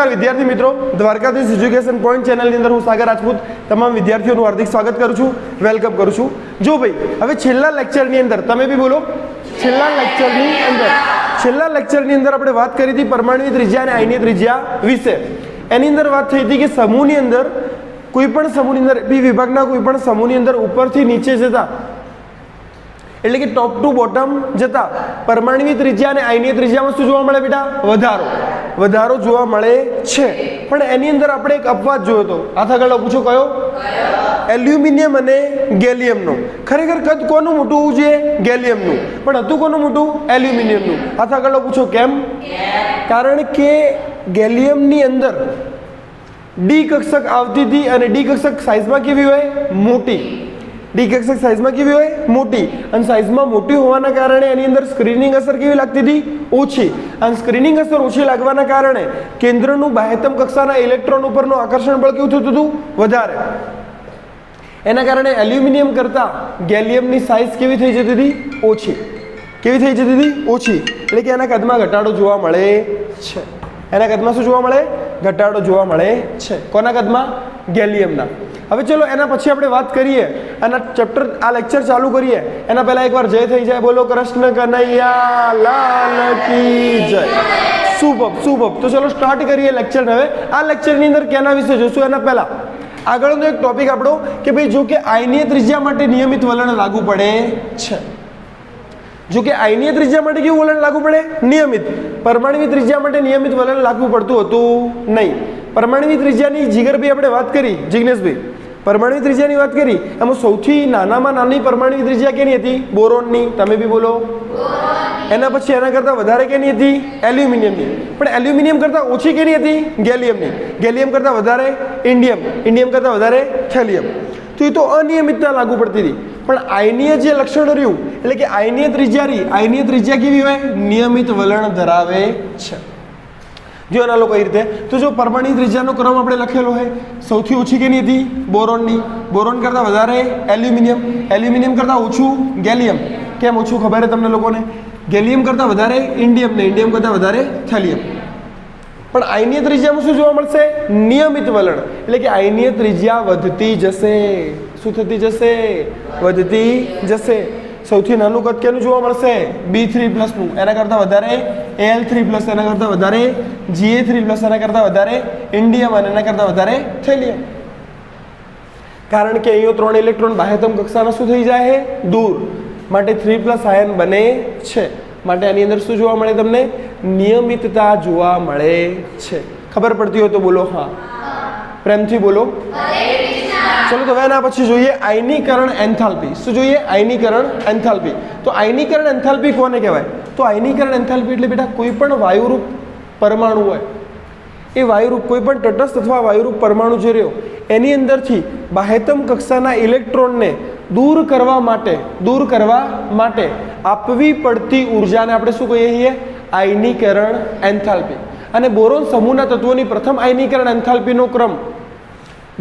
નમસ્કાર વિદ્યાર્થી મિત્રો, દ્વારકાધીશ એજ્યુકેશન પોઈન્ટ ચેનલની અંદર હું સાગર રાજપૂત તમામ વિદ્યાર્થીઓનું હાર્દિક સ્વાગત કરું છું, વેલકમ કરું છું। જો ભાઈ હવે છેલ્લા લેક્ચરની અંદર તમે બી બોલો, છેલ્લા લેક્ચરની અંદર આપણે વાત કરી હતી પરમાણુની ત્રિજ્યા અને આયનીય ત્રિજ્યા વિશે। એની અંદર વાત થઈ હતી કે સમૂહની અંદર કોઈ પણ સમૂહની અંદર પી વિભાગના કોઈ પણ સમૂહની અંદર ઉપરથી નીચે જતા એટલે કે ટોપ ટુ બોટમ જતા પરમાણુની ત્રિજ્યા અને આયનીય ત્રિજ્યામાં શું જોવા મળે બેટા? વધારો જોવા મળે છે। પણ એની અંદર આપણે એક અપવાદ જોયો હતો, હાથ આગળ પૂછો કયો? એલ્યુમિનિયમ અને ગેલિયમનો। ખરેખર કદ કોનું મોટું હોવું જોઈએ? ગેલિયમનું, પણ હતું કોનું મોટું? એલ્યુમિનિયમનું। હાથ આગળ પૂછો કેમ? કારણ કે ગેલિયમની અંદર ડી કક્ષક આવતી હતી અને ડી કક્ષક સાઇઝમાં કેવી હોય? મોટી। ડી કક્ષક સાઇઝમાં કેવી હોય? મોટી। અને સાઇઝમાં મોટી હોવાના કારણે એની અંદર સ્ક્રીનિંગ અસર કેવી લાગતી હતી? ઓછી। અને સ્ક્રીનિંગ અસર ઓછી લાગવાના કારણે કેન્દ્રનું બાહ્યતમ કક્ષાના ઇલેક્ટ્રોન ઉપરનું આકર્ષણ બળ કેવું થતું હતું? વધારે। એના કારણે એલ્યુમિનિયમ કરતાં ગેલિયમની સાઇઝ કેવી થઈ જતી હતી? ઓછી। કેવી થઈ જતી હતી? ઓછી। એટલે કે એના કદમાં ઘટાડો જોવા મળે છે। એના કદમાં શું જોવા મળે? ઘટાડો જોવા મળે છે। કોના કદમાં? ગેલિયમના। હવે ચલો એના પછી આપણે વાત કરીએ અને ચેપ્ટર આ લેક્ચર ચાલુ કરીએ એના પહેલા એકવાર જય થઈ જાય, બોલો કૃષ્ણ કનૈયા લાલ કી જય। સુપર। તો ચલો સ્ટાર્ટ કરીએ લેક્ચર। હવે આ લેક્ચરની અંદર કેના વિશે જોશું એના પહેલા આગળનો એક ટોપિક આપણો કે ભાઈ જો કે આયનીય ત્રિજ્યા માટે નિયમિત વલણ લાગુ પડે છે। જો કે આયનીય ત્રિજ્યા માટે કેવું વલણ લાગુ પડે? નિયમિત। પરમાણુની ત્રિજ્યા માટે નિયમિત વલણ લાગુ પડતું હતું નહીં। પરમાણુની ત્રિજ્યાની જીગરભાઈ આપણે વાત કરી, જિગ્નેશભાઈ પરમાણુની ત્રિજ્યાની વાત કરી, એમાં સૌથી નાનામાં નાની પરમાણુની ત્રિજ્યા કેની હતી? બોરોનની। તમે બી બોલો। એના પછી એના કરતાં વધારે કેની હતી? એલ્યુમિનિયમની। પણ એલ્યુમિનિયમ કરતાં ઓછી કેની હતી? ગેલિયમની। ગેલિયમ કરતાં વધારે ઇન્ડિયમ। ઇન્ડિયમ કરતાં વધારે થેલિયમ। તો એ તો અનિયમિતતા લાગુ પડતી હતી। પણ આયનીય જે લક્ષણ રહ્યું એટલે કે આયનીય ત્રિજ્યા કેવી હોય? નિયમિત વલણ ધરાવે છે। જો એના લોકો કઈ રીતે તો જો પરમાણુ ત્રિજ્યાનો ક્રમ આપણે લખેલો હોય, સૌથી ઓછી કેની હતી? બોરોનની। બોરોન કરતાં વધારે એલ્યુમિનિયમ। એલ્યુમિનિયમ કરતાં ઓછું ગેલિયમ। કેમ ઓછું ખબર છે તમને લોકોને? ગેલિયમ કરતાં વધારે ઇન્ડિયમ ને ઇન્ડિયમ કરતાં વધારે થેલિયમ। પણ આયનીય ત્રિજ્યામાં શું જોવા મળશે? નિયમિત વલણ। એટલે કે આયનીય ત્રિજ્યા વધતી જશે। શું થતી જશે? વધતી જશે। સૌથી નાનું કદ કેનું જોવા મળશે? B3+ નું। એના કરતાં વધારે Al3+, એના કરતાં વધારે Ga3+, એના કરતાં વધારે ઇન્ડિયમ અને એના કરતાં વધારે થેલિયમ। કારણ કે અહીંયા 3 ઇલેક્ટ્રોન બાહ્યતમ કક્ષાના શું થઈ જાય? દૂર। માટે 3+ આયન બને છે। માટે આની અંદર શું જોવા મળે તમને? નિયમિતતા જોવા મળે છે। ખબર પડતી હોય તો બોલો હા, પ્રેમથી બોલો। ચલો તો હવે એના પછી જોઈએ આયનીકરણ એન્થાલ્પી। શું જોઈએ? આયનીકરણ એન્થાલ્પી। તો આયનીકરણ એન્થાલ્પી કોને કહેવાય? તો આયનીકરણ એન્થાલ્પી એટલે બેટા કોઈ પણ વાયુરૂપ પરમાણુ હોય, એ વાયુરૂપ કોઈ પણ તટસ્થ અથવા વાયુરૂપ પરમાણુ જે રહ્યો એની અંદરથી બાહ્યતમ કક્ષાના ઇલેક્ટ્રોનને દૂર કરવા માટે આપવી પડતી ઉર્જાને આપણે શું કહીએ છીએ? આયનીકરણ એન્થાલ્પી। અને બોરોન સમૂહના તત્વોની પ્રથમ આયનીકરણ એન્થાલ્પીનો ક્રમ,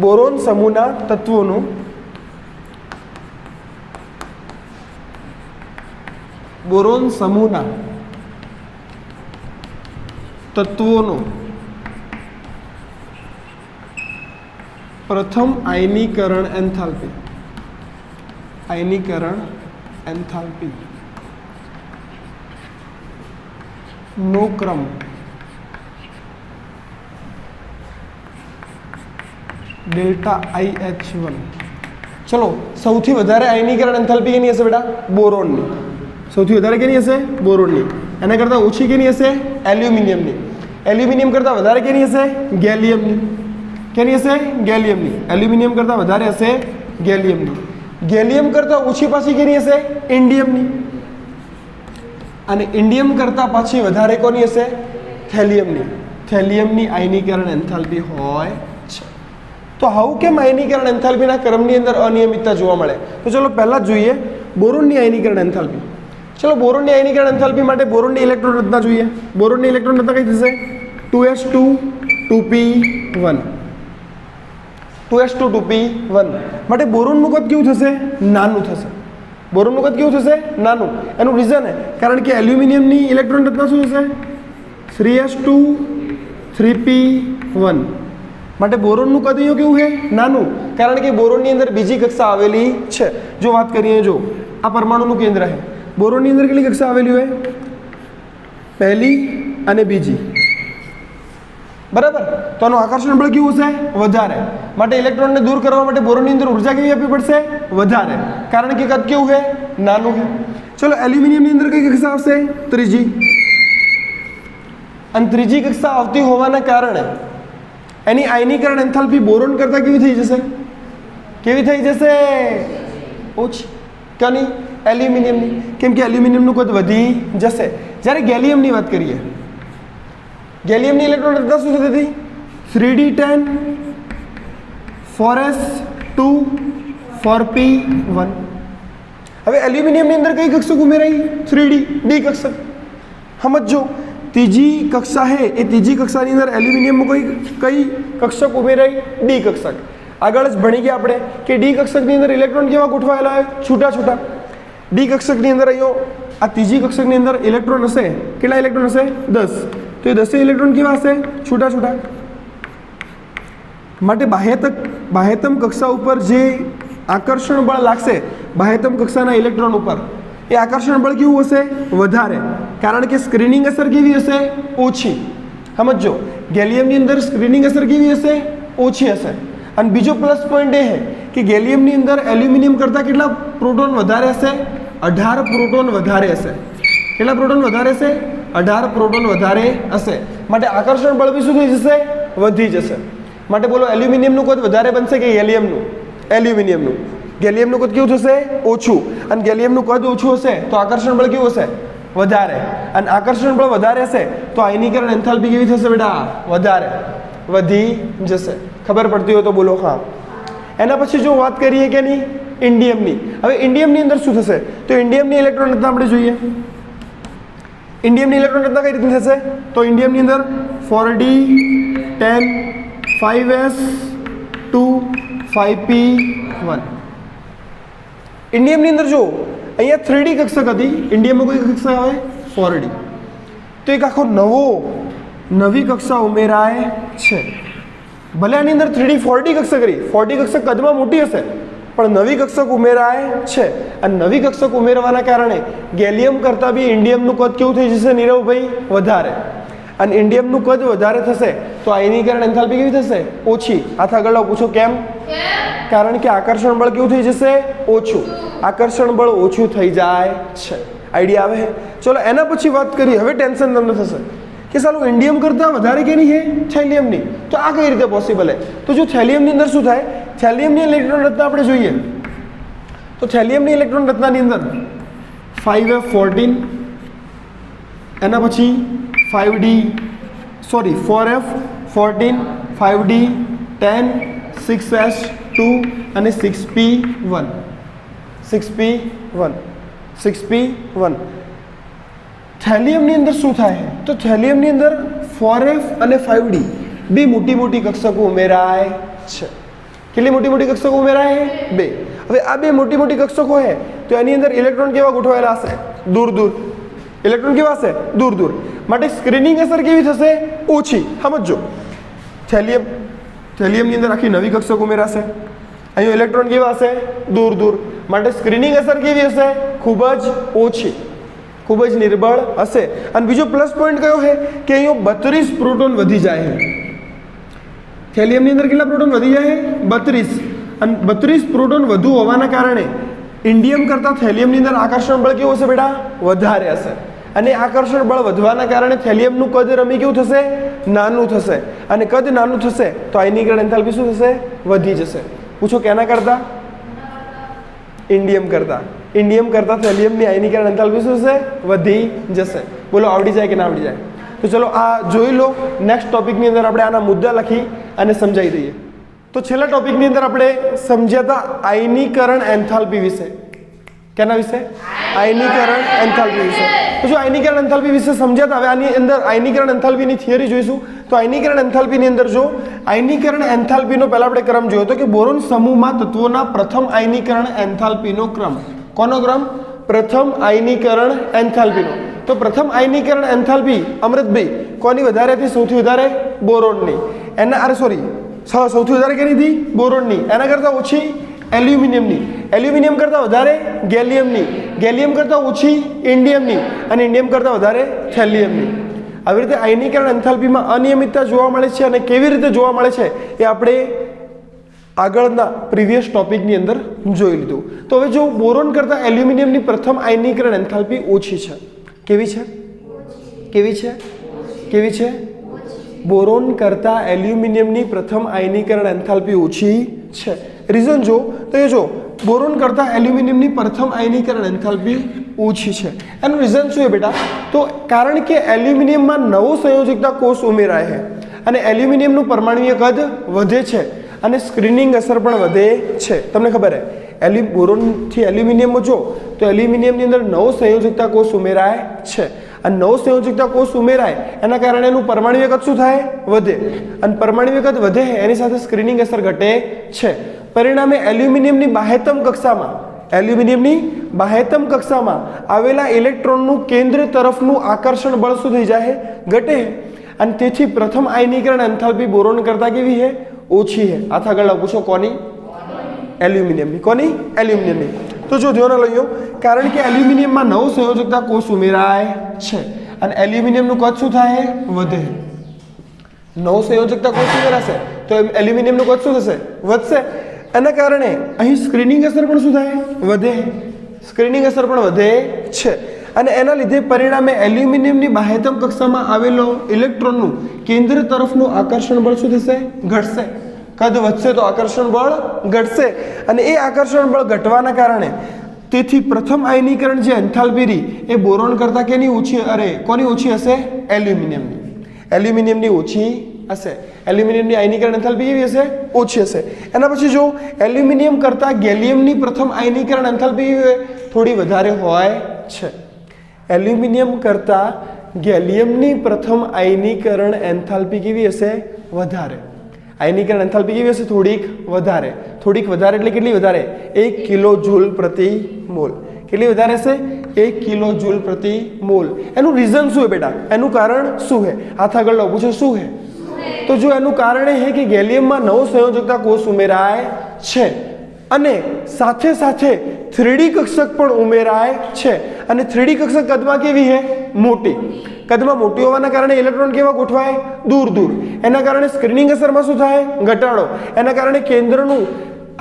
બોરોન સમૂહના તત્વોનું પ્રથમ આયનીકરણ એન્થાલ્પી નો ક્રમ ΔIH1। ચલો સૌથી વધારે આયનીકરણ એન્થાલ્પી કેની હશે બેટા? બોરોનની। સૌથી વધારે કેની હશે? બોરોનની। એના કરતાં ઓછી કેની હશે? એલ્યુમિનિયમની। એલ્યુમિનિયમ કરતાં વધારે કેની હશે? ગેલિયમની। કેની હશે? ગેલિયમની। એલ્યુમિનિયમ કરતાં વધારે હશે ગેલિયમની। ગેલિયમ કરતાં ઓછી પાછી કેની હશે? ઇન્ડિયમની। અને ઇન્ડિયમ કરતાં પાછી વધારે કોની હશે? થેલિયમની। થેલિયમની આયનીકરણ એન્થાલ્પી હોય છે। તો આવું કેમ આયનીકરણ એન્થાલ્પીના ક્રમની અંદર અનિયમિતતા જોવા મળે? તો ચલો પહેલા જ જોઈએ બોરોનની આયનીકરણ એન્થાલ્પી। ચલો બોરોનની આયનીકરણ એન્થાલ્પી માટે બોરોનની ઇલેક્ટ્રોન રચના જોઈએ। બોરોનની ઇલેક્ટ્રોન રચના કઈ થશે? 2s2 2p1। 2s2 2p1 માટે બોરોનનું કદ કેવું થશે? નાનું થશે। બોરોનનું કદ કેવું થશે? નાનું। એનું રીઝન કારણ કે એલ્યુમિનિયમની ઇલેક્ટ્રોન રચના શું થશે? 3s2 3p 1 માટે બોરોનનું કદ અહીંયા કેવું છે નાનું કારણ કે બોરોનની અંદર બીજી કક્ષા આવેલી છે જો વાત કરીએ જો આ પરમાણુનું કેન્દ્ર છે બોરોનની અંદર કેટલી કક્ષા આવેલી હોય પહેલી અને બીજી બરાબર તો આનું આકર્ષણ બળ કેવું હશે વધારે માટે ઇલેક્ટ્રોનને દૂર કરવા માટે બોરોનની અંદર ઉર્જા કેવી આપવી પડશે વધારે કારણ કે કદ કેવું છે નાનું છે ચલો એલ્યુમિનિયમની અંદર કઈ કક્ષા આવશે ત્રીજી અને ત્રીજી કક્ષા આવતી હોવાના કારણે એની આયનીકરણ એન્થાલ્પી બોરોન કરતાં કેવી થઈ જશે ઓછી કની એલ્યુમિનિયમની કેમ કે એલ્યુમિનિયમનું કદ વધી જશે જ્યારે ગેલિયમની વાત કરીએ ગેલિયમની ઇલેક્ટ્રોન રચના શું થતી હતી 3d10 4s2 4p1 હવે એલ્યુમિનિયમની અંદર કઈ કક્ષક ઉમેરાઈ 3d ડી કક્ષક સમજો ત્રીજી કક્ષા છે એ ત્રીજી કક્ષાની અંદર એલ્યુમિનિયમમાં કઈ કક્ષક ઉમેરાઈ ડી કક્ષક આગળ જ ભણી ગયા આપણે કે ડી કક્ષકની અંદર ઇલેક્ટ્રોન કેવા ગોઠવાયેલા હોય છૂટા છૂટા ડી કક્ષકની અંદર અહીંયા આ ત્રીજી કક્ષકની અંદર ઇલેક્ટ્રોન હશે કેટલા ઇલેક્ટ્રોન હશે 10 તો એ 10 ઇલેક્ટ્રોન કેવા હશે છૂટા છૂટા માટે બાહ્યતમ કક્ષા ઉપર જે આકર્ષણ બળ લાગશે બાહ્યતમ કક્ષાના ઇલેક્ટ્રોન ઉપર એ આકર્ષણ બળ કેવું હશે વધારે કારણ કે સ્ક્રીનિંગ અસર કેવી હશે ઓછી સમજો ગેલિયમની અંદર સ્ક્રીનિંગ અસર કેવી હશે ઓછી હશે અને બીજો પ્લસ પોઈન્ટ એ છે કે ગેલિયમની અંદર એલ્યુમિનિયમ કરતાં કેટલા પ્રોટોન વધારે હશે 18 પ્રોટોન વધારે હશે કેટલા પ્રોટોન વધારે હશે 18 પ્રોટોન વધારે હશે માટે આકર્ષણ બળ બી શું થઈ જશે વધી જશે માટે બોલો એલ્યુમિનિયમનું કદ વધારે બનશે કે એલ્યુમિનિયમનું ગેલિયમનું કદ કેવું થશે ઓછું અને ગેલિયમનું કદ ઓછું હશે તો આકર્ષણ બળ કેવું હશે વધારે અને આકર્ષણ બળ વધારે હશે તો આયનીકરણ એન્થાલ્પી કેવી થશે બેટા વધારે વધી જશે ખબર પડતી હોય તો બોલો હા એના પછી જો વાત કરીએ કે નહીં ઇન્ડિયમની હવે ઇન્ડિયમની અંદર શું થશે તો ઇન્ડિયમની ઇલેક્ટ્રોન રચના આપણે જોઈએ ઇન્ડિયમની ઇલેક્ટ્રોન રચના કઈ રીતની થશે તો ઇન્ડિયમની અંદર 4d10 5s2 5p1 ઇન્ડિયમની અંદર જો અહીંયા 3d કક્ષક હતી ઇન્ડિયમમાં કોઈ કક્ષા આવે 4d તો એક આખો નવી કક્ષા ઉમેરાય છે ભલે આની અંદર 3d 4d કક્ષક કરી 4d કક્ષક કદમાં મોટી હશે પણ નવી કક્ષક ઉમેરાય છે અને નવી કક્ષક ઉમેરવાના કારણે ગેલિયમ કરતાં બી ઇન્ડિયમનું કદ કેવું થઈ જશે નીરવભાઈ વધારે અને ઇન્ડિયમનું કદ વધારે થશે તો આયનીકરણ એન્થાલ્પી કેવી થશે ઓછી હાથ આગળ પૂછો કેમ કારણ કે આકર્ષણ બળ કેવું થઈ જશે ઓછું આકર્ષણ બળ ઓછું થઈ જાય છે આઈડિયા આવે ચલો એના પછી વાત કરીએ હવે ટેન્શન તમને થશે કે સાલું ઇન્ડિયમ કરતાં વધારે કેની છે થેલિયમની તો આ કઈ રીતે પોસિબલ છે તો જો થેલિયમની અંદર શું થાય થેલિયમની ઇલેક્ટ્રોન રચના આપણે જોઈએ તો થેલિયમની ઇલેક્ટ્રોન રચનાની અંદર 5f14 એના પછી 4f14 5d10 6s2 અને 6p1 થેલિયમની અંદર શું થાય તો થેલિયમની અંદર 4f અને 5d બે મોટી કક્ષકો ઉમેરાય છે કેટલી મોટી કક્ષકો ઉમેરાય બે હવે આ બે મોટી કક્ષકો છે તો એની અંદર ઇલેક્ટ્રોન કેવા ગોઠવાયેલા હશે દૂર ઇલેક્ટ્રોન કેવા હશે દૂર માટે સ્ક્રીનિંગ અસર કેવી થશે ઓછી સમજો થેલિયમની અંદર આખી નવી કક્ષક ઉમેરાશે અહીં ઇલેક્ટ્રોન કેવા હશે દૂર માટે સ્ક્રીનિંગ અસર કેવી હશે ખૂબ જ ઓછી ખૂબ જ નિર્બળ હશે અને બીજો પ્લસ પોઈન્ટ કયો છે કે અહીં 32 પ્રોટોન વધી જાય છે થેલિયમની અંદર કેટલા પ્રોટોન વધી જાય 32 અને 32 પ્રોટોન વધુ હોવાના કારણે ઇન્ડિયમ કરતાં થેલિયમની અંદર આકર્ષણ બળ કેવું હશે બેટા વધારે હશે અને આકર્ષણ બળ વધવાના કારણે થેલિયમનું કદ રમી કેવું થશે નાનું થશે અને કદ નાનું થશે તો આયનીકરણ એન્થાલ્પી શું થશે વધી જશે પૂછો કેના કરતાં ઇન્ડિયમ કરતાં થેલિયમની આયનીકરણ એન્થાલ્પી શું થશે વધી જશે બોલો આવડી જાય કે ના આવડી જાય તો ચલો આ જોઈ લો નેક્સ્ટ ટોપિકની અંદર આપણે આના મુદ્દા લખી અને સમજાવી દઈએ તો છેલ્લા ટોપિકની અંદર આપણે સમજ્યા હતા આયનીકરણ એન્થાલ્પી વિશે કેના વિશે આયનીકરણ એન્થાલ્પી વિશે તો જો આયનીકરણ એન્થાલ્પી વિશે સમજ્યા હતા હવે આની અંદર આયનીકરણ એન્થાલ્પીની થિયરી જોઈશું તો આયનીકરણ એન્થાલ્પીની અંદર જો આયનીકરણ એન્થાલ્પીનો પહેલા આપણે ક્રમ જોયો તો કે બોરોન સમૂહમાં તત્વોના પ્રથમ આયનીકરણ એન્થાલ્પીનો ક્રમ કોનો ક્રમ પ્રથમ આયનીકરણ એન્થાલ્પીનો તો પ્રથમ આયનીકરણ એન્થાલ્પી અમૃતભાઈ કોની વધારે હતી સૌથી વધારે બોરોનની એના અરે સોરી સૌથી વધારે કેની હતી? બોરોનની. એના કરતાં ઓછી એલ્યુમિનિયમની. એલ્યુમિનિયમ કરતાં વધારે ગેલિયમની. ગેલિયમ કરતાં ઓછી ઇન્ડિયમની. અને ઇન્ડિયમ કરતાં વધારે થેલિયમની. આવી રીતે આયનીકરણ એન્થાલ્પીમાં અનિયમિતતા જોવા મળે છે અને કેવી રીતે જોવા મળે છે એ આપણે આગળના પ્રીવિયસ ટોપિકની અંદર જોઈ લીધું. તો હવે જો બોરોન કરતાં એલ્યુમિનિયમની પ્રથમ આયનીકરણ એન્થાલ્પી ઓછી છે. કેવી છે? કેવી છે? કેવી છે? બોરોન કરતાં એલ્યુમિનિયમની પ્રથમ આયનીકરણ એન્થાલ્પી ઓછી છે. રીઝન જો તો એ જો બોરોન કરતાં એલ્યુમિનિયમની પ્રથમ આયનીકરણ એન્થાલ્પી ઓછી છે. એનું રીઝન શું છે બેટા? તો કારણ કે એલ્યુમિનિયમમાં નવો સંયોજકતા કોષ ઉમેરાય છે અને એલ્યુમિનિયમનું પરમાણુય કદ વધે છે અને સ્ક્રીનિંગ અસર પણ વધે છે. તમને ખબર છે બોરોનથી એલ્યુમિનિયમમાં જો તો એલ્યુમિનિયમની અંદર નવો સંયોજકતા કોષ ઉમેરાય છે અને નવો સંયોજકતા કોષ ઉમેરાય એના કારણે એનું પરમાણુય કદ શું થાય? વધે. અને પરમાણુય કદ વધે એની સાથે સ્ક્રીનિંગ અસર ઘટે છે. પરિણામે એલ્યુમિનિયમની બાહ્યતમ કક્ષામાં આવેલા ઇલેક્ટ્રોનનું કેન્દ્ર તરફનું આકર્ષણ બળ શું થઈ જાય? ઘટે. અને તેથી પ્રથમ આયનીકરણ એન્થાલ્પી બોરોન કરતાં કેવી છે? ઓછી છે. આથ આગળ પૂછો કોની? એલ્યુમિનિયમની. કોની? એલ્યુમિનિયમની. તો જો ધ્યાન લઈ લો, કારણ કે એલ્યુમિનિયમમાં નવો સંયોજકતા કોષ ઉમેરાય છે અને એલ્યુમિનિયમનું કદ શું થાય? વધે. નવો સંયોજકતા કોષ ઉમેરાશે તો એલ્યુમિનિયમનું કદ શું થશે? વધશે. એના કારણે અહીં સ્ક્રીનિંગ અસર પણ શું થાય? વધે. સ્ક્રીનિંગ અસર પણ વધે છે અને એના લીધે પરિણામે એલ્યુમિનિયમની બાહ્યતમ કક્ષામાં આવેલો ઇલેક્ટ્રોનનું કેન્દ્ર તરફનું આકર્ષણ બળ શું થશે? ઘટશે. કદ વધશે તો આકર્ષણ બળ ઘટશે અને એ આકર્ષણ બળ ઘટવાના કારણે તેથી પ્રથમ આયનીકરણ જે એન્થાલ્પી રહી એ બોરોન કરતાં કેની ઓછી? કોની ઓછી હશે? એલ્યુમિનિયમની. એલ્યુમિનિયમની ઓછી હશે. એલ્યુમિનિયમની આયનીકરણ એન્થાલ્પી કેવી હશે? ઓછી હશે. એના પછી જો એલ્યુમિનિયમ કરતાં ગેલિયમની પ્રથમ આયનીકરણ એન્થાલ્પી થોડી વધારે હોય છે. એલ્યુમિનિયમ કરતાં ગેલિયમની પ્રથમ આયનીકરણ એન્થાલ્પી કેવી હશે? વધારે. આયનીકરણ એન્થાલ્પી કેવી હશે? થોડીક વધારે. થોડીક વધારે એટલે કેટલી વધારે? 1 કિલો જૂલ પ્રતિ મોલ. કેટલી વધારે હશે? 1 કિલો જૂલ પ્રતિ મોલ. એનું રીઝન શું છે બેટા? એનું કારણ શું છે? હાથ આગળ લો, પૂછો શું છે? તો જો એનું કારણ એ છે કે ગેલિયમમાં નવો સંયોજકતા કોષ ઉમેરાય છે અને સાથે સાથે 3D કક્ષક પણ ઉમેરાય છે અને 3D કક્ષક કદમાં કેવી છે? મોટી. કદમાં મોટી હોવાના કારણે ઇલેક્ટ્રોન કેવા ગોઠવાય? દૂર દૂર. એના કારણે સ્ક્રીનિંગ અસરમાં શું થાય? ઘટાડો. એના કારણે કેન્દ્રનું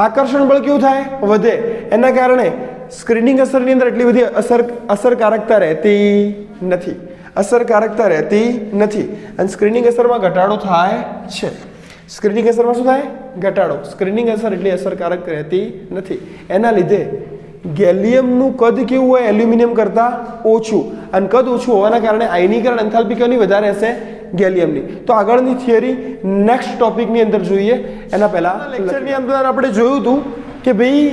આકર્ષણ બળ કેવું થાય? વધે. એના કારણે સ્ક્રીનિંગ અસરની અંદર એટલી બધી અસરકારકતા રહેતી નથી. અસરકારકતા રહેતી નથી અને સ્ક્રીનિંગ અસરમાં ઘટાડો થાય છે. સ્ક્રીનિંગ અસરમાં શું થાય? ઘટાડો. સ્ક્રીનિંગ અસર એટલી અસરકારક રહેતી નથી. એના લીધે ગેલિયમનું કદ કેવું હોય? એલ્યુમિનિયમ કરતાં ઓછું. અને કદ ઓછું હોવાના કારણે આયનીકરણ એન્થાલ્પી કોની વધારે હશે? ગેલિયમની. તો આગળની થિયરી નેક્સ્ટ ટોપિકની અંદર જોઈએ. એના પહેલા લેક્ચરની અંદર આપણે જોયું હતું કે ભાઈ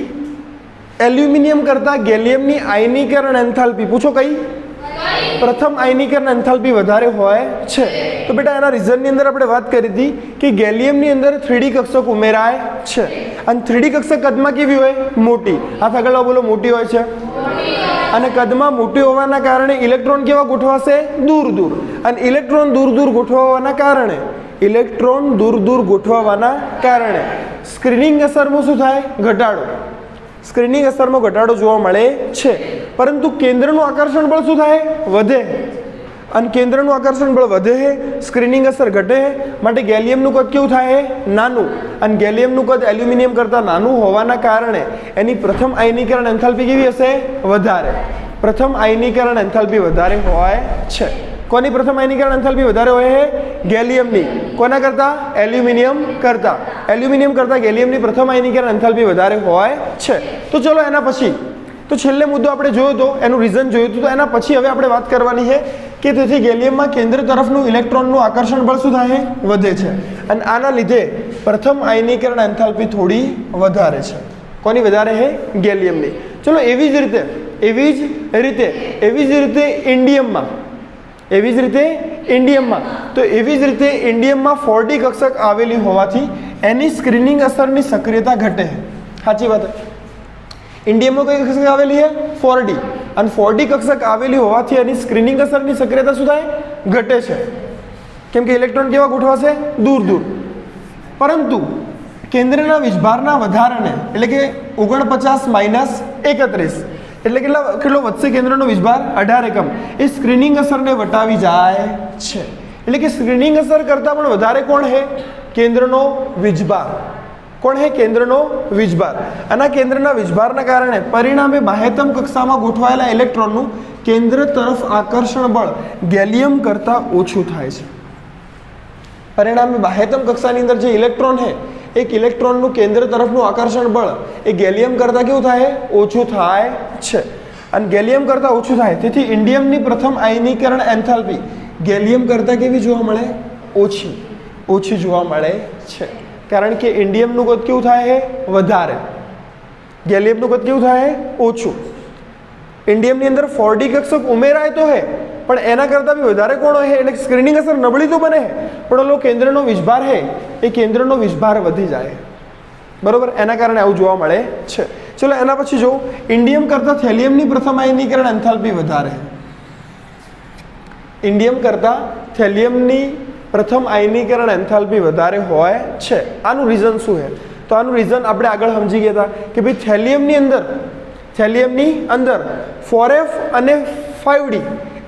એલ્યુમિનિયમ કરતાં ગેલિયમની આયનીકરણ એન્થાલ્પી પૂછો કઈ? પ્રથમ આયનીકરણ એન્થાલ્પી વધારે હોય છે. તો બેટા એના રીઝનની અંદર આપણે વાત કરી હતી કે ગેલિયમની અંદર 3D કક્ષક ઉમેરાય છે અને 3D કક્ષક કદમાં કેવી હોય? મોટી. હાથ આગળ બોલો. મોટી હોય છે અને કદમાં મોટી હોવાના કારણે ઇલેક્ટ્રોન કેવા ગોઠવાશે? દૂર દૂર. અને ઇલેક્ટ્રોન દૂર દૂર ગોઠવવાના કારણે સ્ક્રીનિંગ અસરમાં શું થાય? ઘટાડો. સ્ક્રીનિંગ અસરમાં ઘટાડો જોવા મળે છે. પરંતુ કેન્દ્રનું આકર્ષણ બળ શું થાય? વધે. અને કેન્દ્રનું આકર્ષણ બળ વધે છે, સ્ક્રીનિંગ અસર ઘટે છે. માટે ગેલિયમનું કદ કેવું થાય? નાનું. અને ગેલિયમનું કદ એલ્યુમિનિયમ કરતાં નાનું હોવાના કારણે એની પ્રથમ આયનીકરણ એન્થાલ્પી કેવી હશે? વધારે. પ્રથમ આયનીકરણ એન્થાલ્પી વધારે હોય છે. કોની પ્રથમ આયનીકરણ એન્થાલ્પી વધારે હોય છે? ગેલિયમની. કોના કરતાં? એલ્યુમિનિયમ કરતાં. એલ્યુમિનિયમ કરતાં ગેલિયમની પ્રથમ આયનીકરણ એન્થાલ્પી વધારે હોય છે. તો ચલો એના પછી તો છેલ્લે મુદ્દો આપણે જોયો હતો, એનું રીઝન જોયું હતું. તો એના પછી હવે આપણે વાત કરવાની છે કે તેથી ગેલિયમમાં કેન્દ્ર તરફનું ઇલેક્ટ્રોનનું આકર્ષણ બળ શું થાય? વધે છે અને આના લીધે પ્રથમ આયનીકરણ એન્થાલ્પી થોડી વધારે છે. કોની વધારે છે? ગેલિયમની. ચલો એવી જ રીતે ઇન્ડિયમમાં 4D કક્ષક આવેલી હોવાથી એની સ્ક્રીનિંગ અસરની સક્રિયતા ઘટે. સાચી વાત. ઇન્ડિયમમાં કઈ કક્ષક આવેલી છે? 4D. અને 4D કક્ષક આવેલી હોવાથી એની સ્ક્રીનિંગ અસરની સક્રિયતા શું થાય? ઘટે છે. કેમ કે ઇલેક્ટ્રોન કેવા ગોઠવાશે? દૂર દૂર. પરંતુ કેન્દ્રના વીજભારના વધારાને એટલે કે 49 - 31 એટલે કેટલો વધશે કેન્દ્રનો વીજભાર 18 એકમ એ સ્ક્રીનિંગ અસરને વટાવી જાય છે. એટલે કે સ્ક્રીનિંગ અસર કરતાં પણ વધારે કોણ હે? કેન્દ્રનો વીજભાર. કોણ હે? કેન્દ્રનો વીજભાર. આના કેન્દ્રના વીજભારના કારણે પરિણામે બાહ્યતમ કક્ષામાં ગોઠવાયેલા ઇલેક્ટ્રોનનું કેન્દ્ર તરફ આકર્ષણ બળ ગેલિયમ કરતાં ઓછું થાય છે. પરિણામે બાહ્યતમ કક્ષાની અંદર જે ઇલેક્ટ્રોન છે એક ઇલેક્ટ્રોનનું કેન્દ્ર તરફનું આકર્ષણ બળ એ ગેલિયમ કરતાં કેવું થાય? ઓછું થાય છે. અને ગેલિયમ કરતાં ઓછું થાય તેથી ઇન્ડિયમની પ્રથમ આયનીકરણ એન્થાલ્પી ગેલિયમ કરતાં કેવી જોવા મળે? ઓછી જોવા મળે છે. કારણ કે ઇન્ડિયમનું કદ કેવું થાય છે? વધારે. ગેલિયમનું કદ કેવું થાય? ઓછું. ઇન્ડિયમની અંદર 4d કક્ષક ઉમેરાય તો હે પણ એના કરતાં બી વધારે કોણ હોય? એટલે સ્ક્રીનિંગ અસર નબળી તો બને પણ ઓલો કેન્દ્રનો વીજભાર છે એ કેન્દ્રનો વીજભાર વધી જાય. બરોબર, એના કારણે આવું જોવા મળે છે. ચલો એના પછી જો ઇન્ડિયમ કરતાં થેલિયમની પ્રથમ આયનીકરણ એન્થાલ્પી વધારે. ઇન્ડિયમ કરતાં થેલિયમની પ્રથમ આયનીકરણ એન્થાલ્પી વધારે હોય છે. આનું રીઝન શું છે? તો આનું રીઝન આપણે આગળ સમજી ગયા હતા કે ભાઈ થેલિયમની અંદર 4f અને 5d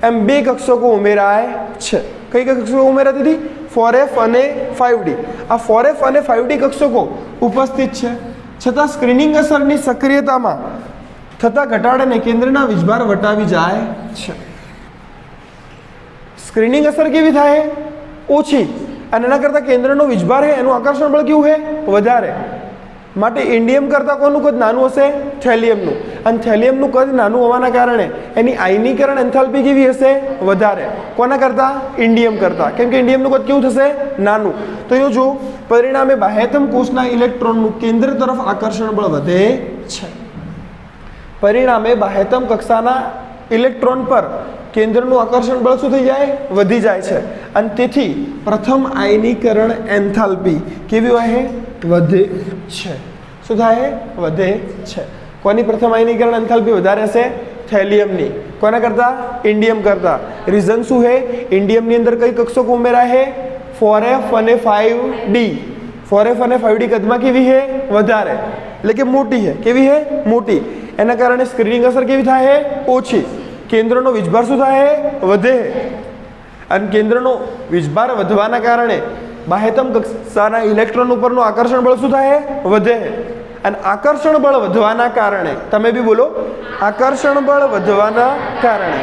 એમ બે કક્ષકો ઉમેરાય છે. કઈ કક્ષકો ઉમેરાતી હતી? 4f અને 5d. આ 4f અને 5d કક્ષકો ઉપસ્થિત છે છતાં સ્ક્રીનિંગ અસરની સક્રિયતામાં થતા ઘટાડાને કેન્દ્રના વીજભાર વટાવી જાય છે. સ્ક્રીનિંગ અસર કેવી થાય? ઓછી. અને એના કરતાં કેન્દ્રનો વીજભાર છે એનું આકર્ષણ બળ કેવું છે? વધારે. માટે ઇન્ડિયમ કરતાં કોનું કદ નાનું હશે? થેલિયમનું. અને થેલિયમનું કદ નાનું હોવાના કારણે એની આયનીકરણ એન્થાલ્પી કેવી હશે? વધારે. કોના કરતાં? ઇન્ડિયમ કરતાં. કેમ કે ઇન્ડિયમનું કદ કેવું થશે? નાનું. તો એ જો પરિણામે બાહ્યતમ કોષના ઇલેક્ટ્રોનનું કેન્દ્ર તરફ આકર્ષણ બળ વધે છે. પરિણામે બાહ્યતમ કક્ષાના ઇલેક્ટ્રોન પર કેન્દ્રનું આકર્ષણ બળ શું થઈ જાય? વધી જાય છે. અને તેથી પ્રથમ આયનીકરણ એન્થાલ્પી કેવી હોય? વધે છે. શું થાય? વધે છે. કોની પ્રથમ આયનીકરણ એન્થાલ્પી વધારે હશે? થેલિયમની. કોના કરતાં? ઇન્ડિયમ કરતાં. રીઝન શું છે? ઇન્ડિયમની અંદર કઈ કક્ષકો ઉમેરાય છે? 4f અને 5d. 4f અને 5d કદમાં કેવી છે? વધારે. એટલે કે મોટી છે. કેવી છે? મોટી. એના કારણે સ્ક્રીનિંગ અસર કેવી થાય? ઓછી. કેન્દ્રનો વીજભાર શું થાય? વધે. અને કેન્દ્રનો વીજભાર વધવાના કારણે બાહ્યતમ કક્ષાના ઇલેક્ટ્રોન ઉપરનું આકર્ષણ બળ શું થાય? વધે. અને આકર્ષણ બળ વધવાના કારણે તમે બી બોલો, આકર્ષણ બળ વધવાના કારણે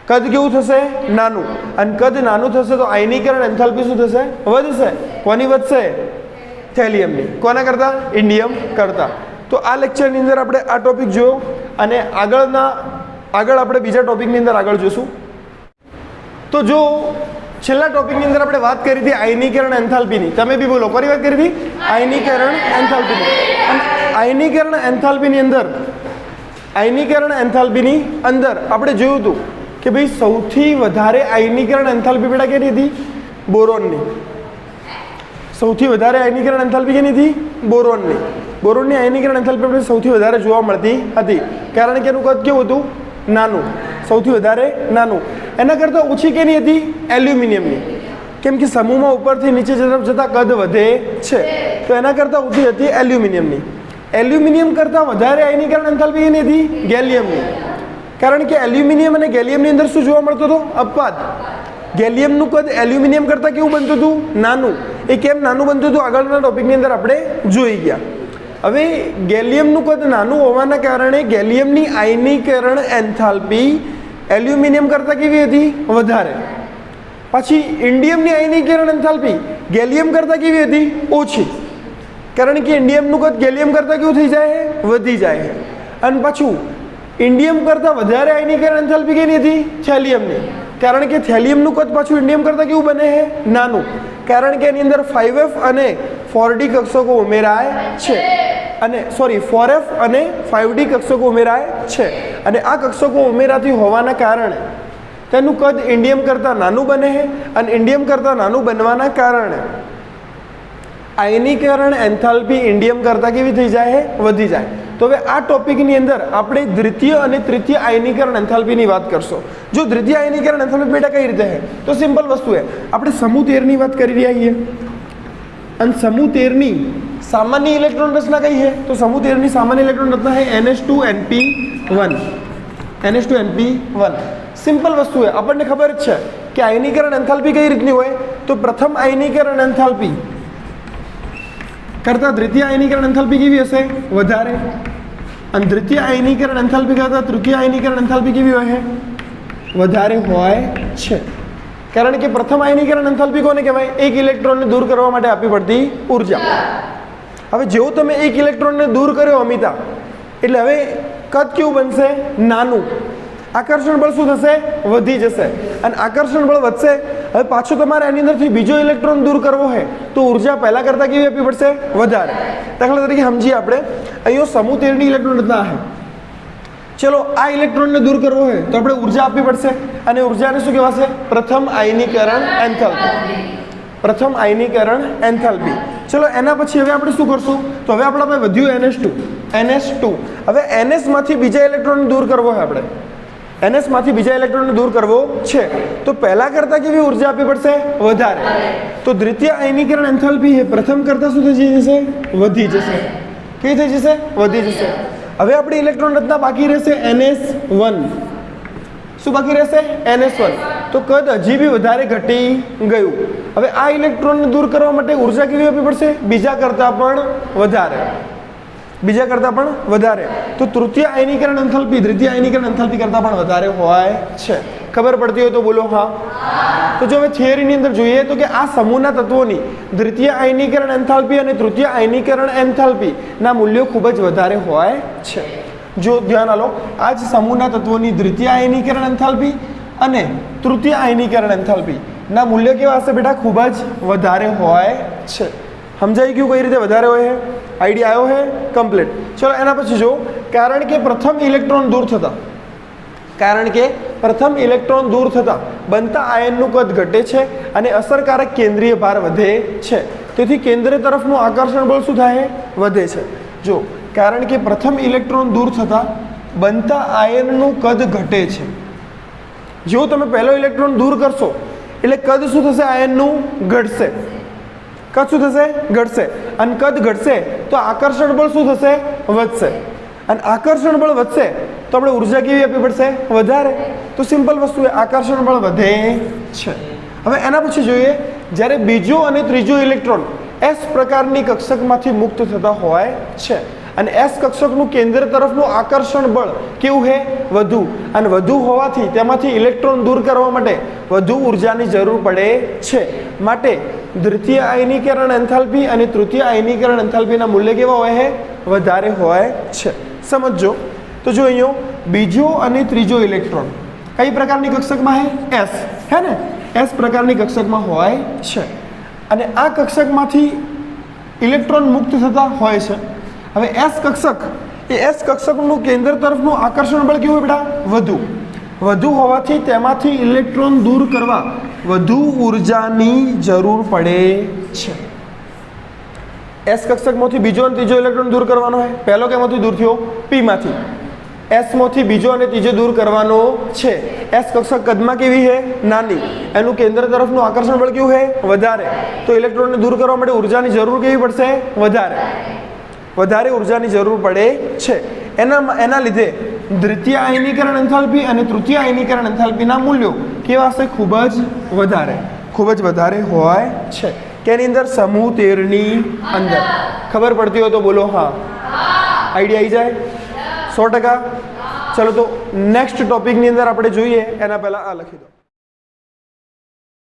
કદ કેવું થશે? નાનું. અને કદ નાનું થશે તો આયનીકરણ એન્થાલ્પી શું થશે? વધશે. કોની વધશે? થેલિયમની. કોના કરતાં? ઇન્ડિયમ કરતાં. તો આ લેક્ચરની અંદર આપણે આ ટોપિક જોયો અને આગળ આપણે બીજા ટોપિકની અંદર આગળ જોશું. તો જો છેલ્લા ટોપિકની અંદર આપણે વાત કરી હતી આયનીકરણ એન્થાલ્પીની. તમે બી બોલો, કોની વાત કરી હતી? આયનીકરણ એન્થાલ્પીની. અને આયનીકરણ એન્થાલ્પીની અંદર આપણે જોયું હતું કે ભાઈ સૌથી વધારે આયનીકરણ એન્થાલ્પી બેટા કેની હતી? બોરોનની. સૌથી વધારે આયનીકરણ એન્થાલ્પી કેની હતી? બોરોનની. બોરોનની આયનીકરણ એન્થાલ્પી આપણે સૌથી વધારે જોવા મળતી હતી કારણ કે એનું કદ કેવું હતું? નાનું. સૌથી વધારે નાનું. એના કરતાં ઓછી કેની હતી? એલ્યુમિનિયમની. કેમ કે સમૂહમાં ઉપરથી નીચે તરફ જતાં કદ વધે છે તો એના કરતાં ઓછી હતી એલ્યુમિનિયમની. એલ્યુમિનિયમ કરતાં વધારે આયનીકરણ એન્થાલ્પી કેની હતી? ગેલિયમની. કારણ કે એલ્યુમિનિયમ અને ગેલિયમની અંદર શું જોવા મળતું હતું? અપવાદ. ગેલિયમનું કદ એલ્યુમિનિયમ કરતાં કેવું બનતું હતું? નાનું. એ કેમ નાનું બનતું હતું આગળના ટોપિકની અંદર આપણે જોઈ ગયા. હવે ગેલિયમનું કદ નાનું હોવાના કારણે ગેલિયમની આયનીકરણ એન્થાલ્પી એલ્યુમિનિયમ કરતાં કેવી હતી? વધારે. પછી ઇન્ડિયમની આયનીકરણ એન્થાલ્પી ગેલિયમ કરતાં કેવી હતી? ઓછી. કારણ કે ઇન્ડિયમનું કદ ગેલિયમ કરતાં કેવું થઈ જાય? વધી જાય. અને પાછું ઇન્ડિયમ કરતાં વધારે આયનીકરણ એન્થાલ્પી કેની હતી? થેલિયમની. કારણ કે થેલિયમનું કદ પાછું ઇન્ડિયમ કરતાં કેવું બને છે? નાનું. કારણ કે એની અંદર 5f અને 4d કક્ષકો ઉમેરાય છે. અને 4f અને 5d કક્ષકો ઉમેરાય છે. અને આ કક્ષકો ઉમેરાતી હોવાના કારણે તેનું કદ ઇન્ડિયમ કરતાં નાનું બને છે. અને ઇન્ડિયમ કરતાં નાનું બનવાના કારણે આયનીકરણ એન્થાલ્પી ઇન્ડિયમ કરતાં કેવી થઈ જાય? વધી જાય. તો હવે આ ટોપિકની અંદર આપણે દ્વિતીય અને તૃતીય આયનીકરણ એન્થાલ્પીની વાત કરશો. જો દ્વિતીય આયનીકરણ એન્થાલ્પી બેટા કઈ રીતે છે? તો સિમ્પલ વસ્તુ છે. આપણે સમૂહ 13 ની વાત કરી રહ્યા છીએ અને સમૂહ 13 सामान्य इलेक्ट्रॉन रचना कई है? तो समूह 13 सामान्य इलेक्ट्रॉन रचना है NH2NP1। NH2NP1 सिंपल वस्तु है, આપણને ખબર જ છે કે આયનીકરણ એન્થાલ્પી કઈ રીતની હોય? તો પ્રથમ આયનીકરણ એન્થાલ્પી કરતા દ્વિતીય આયનીકરણ એન્થાલ્પી કેવી હશે? વધારે। અને દ્વિતીય આયનીકરણ એન્થાલ્પી કરતા તૃતીય આયનીકરણ એન્થાલ્પી કેવી હોય? વધારે હોય છે। કારણ કે પ્રથમ આયનીકરણ એન્થાલ્પી કોને કહેવાય? એક ઇલેક્ટ્રોનને દૂર કરવા માટે આપવી પડતી ઊર્જા। હવે જેવો તમે એક ઇલેક્ટ્રોનને દૂર કર્યો અમિતા, એટલે હવે કદ કેવું બનશે? નાનું। આકર્ષણ બળ શું થશે? વધી જશે। અને આકર્ષણ બળ વધશે, હવે પાછો તમારે એની અંદરથી બીજો ઇલેક્ટ્રોન દૂર કરવો હોય તો ઊર્જા પહેલા કરતાં કેવી આપવી પડશે? વધારે। દાખલા તરીકે સમજીએ આપણે, અહીંયા સમૂહ 13 ઇલેક્ટ્રોન રચના છે। ચલો આ ઇલેક્ટ્રોનને દૂર કરવો હોય તો આપણે ઊર્જા આપવી પડશે, અને ઊર્જાને શું કહેવાશે? પ્રથમ આયનીકરણ એન્થાલ્પી। પ્રથમ આયનીકરણ એન્થાલ્પી। ચલો એના પછી હવે આપણે શું કરશું? તો હવે આપણા પાસે વધ્યું NH2। હવે NS માંથી બીજા ઇલેક્ટ્રોનને દૂર કરવો હોય આપણે, NS માંથી બીજા ઇલેક્ટ્રોનને દૂર કરવો છે તો પહેલા કરતાં કેવી ઊર્જા આપવી પડશે? વધારે। તો દ્વિતીય આયનીકરણ એન્થાલ્પી એ પ્રથમ કરતાં શું થઈ જશે? વધી જશે। કેવી થઈ જશે? વધી જશે। હવે આપણી ઇલેક્ટ્રોન રચના બાકી રહેશે NS1। શું બાકી રહેશે? NS1। તો કદ હજી બી વધારે ઘટી ગયું। હવે આ ઇલેક્ટ્રોનને દૂર કરવા માટે ઊર્જા કેવી આપવી પડશે? બીજા કરતાં પણ વધારે। બીજા કરતાં પણ વધારે। તો તૃતીય આયનીકરણ એન્થાલ્પી દ્વિતીય આયનીકરણ એન્થાલ્પી કરતાં પણ વધારે હોય છે। ખબર પડતી હોય તો બોલો હા। તો જો હવે થિયરીની અંદર જોઈએ તો કે આ સમૂહના તત્વોની દ્વિતીય આયનીકરણ એન્થાલ્પી અને તૃતીય આયનીકરણ એન્થાલ્પીના મૂલ્યો ખૂબ જ વધારે હોય છે। જો ધ્યાન આલો, આ જ સમૂહના તત્વોની દ્વિતીય આયનીકરણ એન્થાલ્પી અને તૃતીય આયનીકરણ એન્થાલ્પીના મૂલ્ય કેવા હશે બેટા? ખૂબ જ વધારે હોય છે। સમજાઈ ગયું કઈ રીતે વધારે હોય છે? આઈડિયા આવ્યો છે? કમ્પ્લીટ। ચલો એના પછી જો, કારણ કે પ્રથમ ઇલેક્ટ્રોન દૂર થતા બનતા આયનનું કદ ઘટે છે અને અસરકારક કેન્દ્રીય ભાર વધે છે। તેથી કેન્દ્ર તરફનું આકર્ષણ બળ શું થાય? વધે છે। જો કારણ કે પ્રથમ ઇલેક્ટ્રોન દૂર થતા બનતા આયનનું કદ ઘટે છે, જો તમે પહેલો ઇલેક્ટ્રોન દૂર કરશો એટલે કદ શું થશે? આયનનું ઘટશે। કદ શું થશે? ઘટશે। અને કદ ઘટશે તો આકર્ષણ બળ શું થશે? વધશે। અને આકર્ષણ બળ વધશે તો આપણે ઊર્જા કેવી આપવી પડશે? વધારે। તો સિમ્પલ વસ્તુ છે, આકર્ષણ બળ વધે છે। હવે એના પછી જોઈએ, જ્યારે બીજો અને ત્રીજો ઇલેક્ટ્રોન S પ્રકારની કક્ષકમાંથી મુક્ત થતા હોય છે અને S કક્ષકનું કેન્દ્ર તરફનું આકર્ષણ બળ કેવું છે? વધુ। અને વધુ હોવાથી તેમાંથી ઇલેક્ટ્રોન દૂર કરવા માટે વધુ ઊર્જાની જરૂર પડે છે। માટે દ્વિતીય આયનીકરણ એન્થાલ્પી અને તૃતીય આયનીકરણ એન્થાલ્પીના મૂલ્ય કેવા હોય છે? વધારે હોય છે। સમજો તો જો અહીંયા બીજો અને ત્રીજો ઇલેક્ટ્રોન કઈ પ્રકારની કક્ષકમાં છે? S હે ને? S પ્રકારની કક્ષકમાં હોય છે અને આ કક્ષકમાંથી ઇલેક્ટ્રોન મુક્ત થતા હોય છે। હવે S કક્ષક એ S કક્ષકનું કેન્દ્ર તરફનું આકર્ષણ બળ કેવું હોય બેટા? વધુ હોવાથી તેમાંથી ઇલેક્ટ્રોન દૂર કરવા વધુ ઊર્જાની જરૂર પડે છે। S કક્ષકમાંથી બીજો અને ત્રીજો ઇલેક્ટ્રોન દૂર કરવાનો હોય, પહેલો કેમાંથી દૂર થયો? P માંથી। S માંથી બીજો અને ત્રીજો દૂર કરવાનો છે। S કક્ષક કદમાં કેવી છે? નાની। એનું કેન્દ્ર તરફનું આકર્ષણ બળ કેવું છે? વધારે। તો ઇલેક્ટ્રોનને દૂર કરવા માટે ઊર્જાની જરૂર કેવી પડશે? વધારે ઊર્જાની જરૂર પડે છે। એના લીધે દ્વિતીય આયનીકરણ એન્થાલ્પી અને તૃતીય આયનીકરણ એન્થાલ્પીના મૂલ્યો કેવા હશે? ખૂબ જ વધારે હોય છે। કેની અંદર? સમૂહ 13ની અંદર। ખબર પડતી હોય તો બોલો હા। આઈડિયા આવી જાય? 100%। ચલો તો નેક્સ્ટ ટોપિકની અંદર આપણે જોઈએ, એના પહેલાં આ લખી દો।